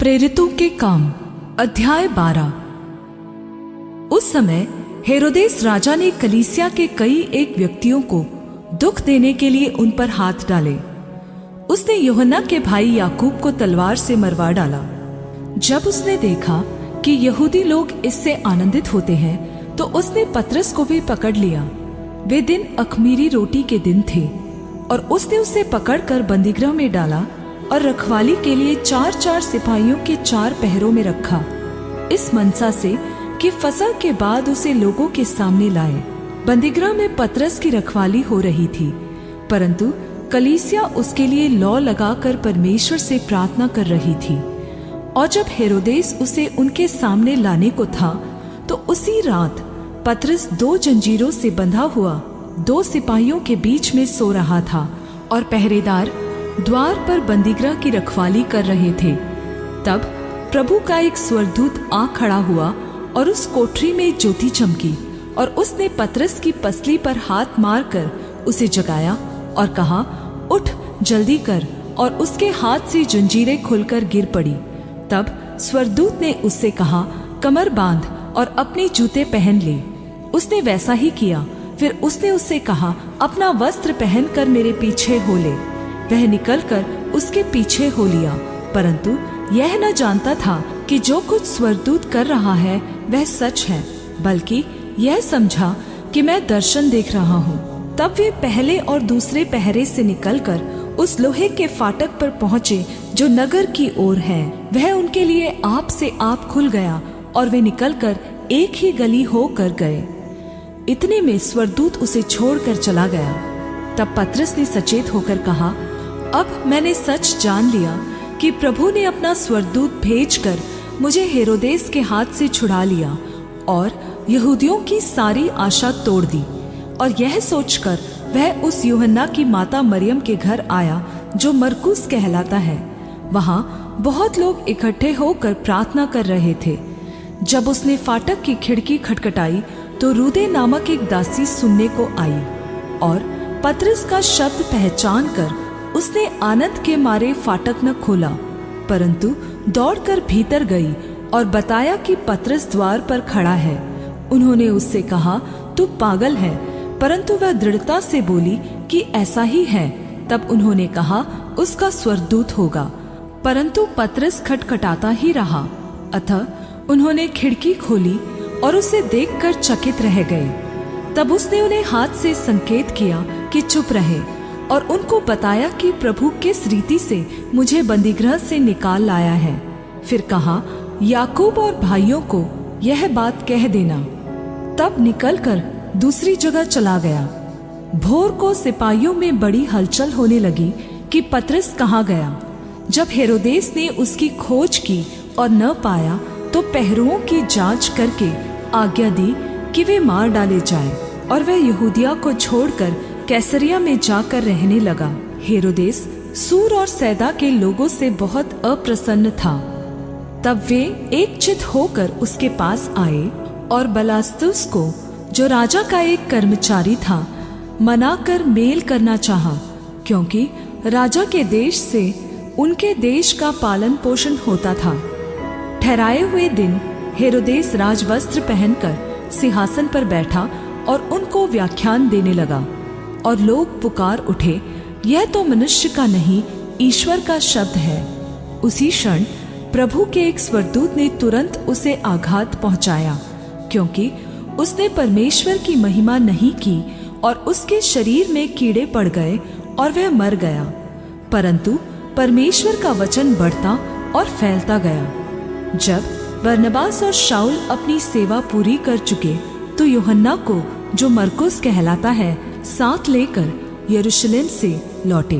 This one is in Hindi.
प्रेरितों के काम अध्याय 12। उस समय हेरोदेस राजा ने कलीसिया के कई एक व्यक्तियों को दुख देने के लिए उन पर हाथ डाले। उसने यूहन्ना के भाई याकूब को तलवार से मरवा डाला। जब उसने देखा कि यहूदी लोग इससे आनंदित होते हैं तो उसने पतरस को भी पकड़ लिया। वे दिन अख़मीरी रोटी के दिन थे और उसने उसे पकड़कर बंदीगृह में डाला और रखवाली के लिए 4-4 सिपाहियों के 4 पहरों में रखा, इस मनसा से कि फसह के बाद उसे लोगों के सामने लाए। बंदीगृह में पतरस की रखवाली हो रही थी, परंतु कलीसिया उसके लिए लौ लगाकर परमेश्वर से प्रार्थना कर रही थी। और जब हेरोदेस उसे उनके सामने लाने को था तो उसी रात पतरस 2 जंजीरों से बंधा हुआ 2 सिपाहियों के बीच में सो रहा था और पहरेदार द्वार पर बंदीगृह की रखवाली कर रहे थे। तब प्रभु का एक स्वर्गदूत आ खड़ा हुआ और उस कोठरी में ज्योति चमकी और उसने पतरस की पसली पर हाथ मारकर उसे जगाया और कहा, उठ जल्दी कर। और उसके हाथ से जंजीरें खुलकर गिर पड़ी। तब स्वर्गदूत ने उससे कहा, कमर बांध और अपने जूते पहन ले। उसने वैसा ही किया। फिर उसने उससे कहा, अपना वस्त्र पहनकर मेरे पीछे हो ले। वह निकलकर उसके पीछे हो लिया, परंतु यह न जानता था कि जो कुछ स्वर्गदूत कर रहा है वह सच है, बल्कि यह समझा कि मैं दर्शन देख रहा हूँ। तब वे पहले और दूसरे पहरे से निकलकर उस लोहे के फाटक पर पहुँचे जो नगर की ओर है। वह उनके लिए आप से आप खुल गया और वे निकलकर एक ही गली होकर गए। इतने में स्वर्गदूत उसे छोड़कर चला गया। तब पतरस ने सचेत होकर कहा, अब मैंने सच जान लिया कि प्रभु ने अपना स्वर्गदूत भेजकर मुझे हेरोदेस के हाथ से छुड़ा लिया और यहूदियों की सारी आशा तोड़ दी। और यह सोचकर वह उस यूहन्ना की माता मरियम के घर आया जो मरकुस कहलाता है। वहां बहुत लोग इकट्ठे होकर प्रार्थना कर रहे थे। जब उसने फाटक की खिड़की खटखटाई तो रूदे नामक एक दासी सुनने को आई और पतरस का शब्द पहचान कर उसने आनंद के मारे फाटक न खोला, परंतु दौड़कर भीतर गई और बताया कि पतरस द्वार पर खड़ा है। उन्होंने उससे कहा, तू पागल है, परंतु वह दृढ़ता से बोली कि ऐसा ही है। तब उन्होंने कहा, उसका स्वर्गदूत होगा, परंतु पतरस खटखटाता ही रहा। अतः उन्होंने खिड़की खोली और उसे देखकर चकित रह गए। तब उसने उन्हें हाथ से संकेत किया कि चुप रहे और उनको बताया कि प्रभु किस रीति से मुझे बंदीगृह से निकाल लाया है। फिर कहा, याकूब और भाइयों को यह बात कह देना। तब निकलकर दूसरी जगह चला गया। भोर को सिपाहियों में बड़ी हलचल होने लगी कि पतरस कहाँ गया। जब हेरोदेस ने उसकी खोज की और न पाया तो पहरुओं की जांच करके आज्ञा दी कि वे मार डाले जाएं, और वह यहूदिया को छोड़कर कैसरिया में जाकर रहने लगा। हेरोदेस सूर और सैदा के लोगों से बहुत अप्रसन्न था। तब वे एकचित होकर उसके पास आए और बलास्तुस को, जो राजा का एक कर्मचारी था, मनाकर मेल करना चाहा, क्योंकि राजा के देश से उनके देश का पालन पोषण होता था। ठहराए हुए दिन हेरोदेस राजवस्त्र पहनकर सिंहासन पर बैठा और उनको व्याख्यान देने लगा। और लोग पुकार उठे, यह तो मनुष्य का नहीं, ईश्वर का शब्द है। उसी क्षण प्रभु के एक स्वर्गदूत ने तुरंत उसे आघात पहुंचाया, क्योंकि उसने परमेश्वर की महिमा नहीं की और उसके शरीर में कीड़े पड़ गए और वह मर गया। परंतु परमेश्वर का वचन बढ़ता और फैलता गया। जब बरनबास और शाऊल अपनी सेवा पूरी कर चुके तो यूहन्ना को, जो मरकुस कहलाता है, साथ लेकर यरूशलेम से लौटे।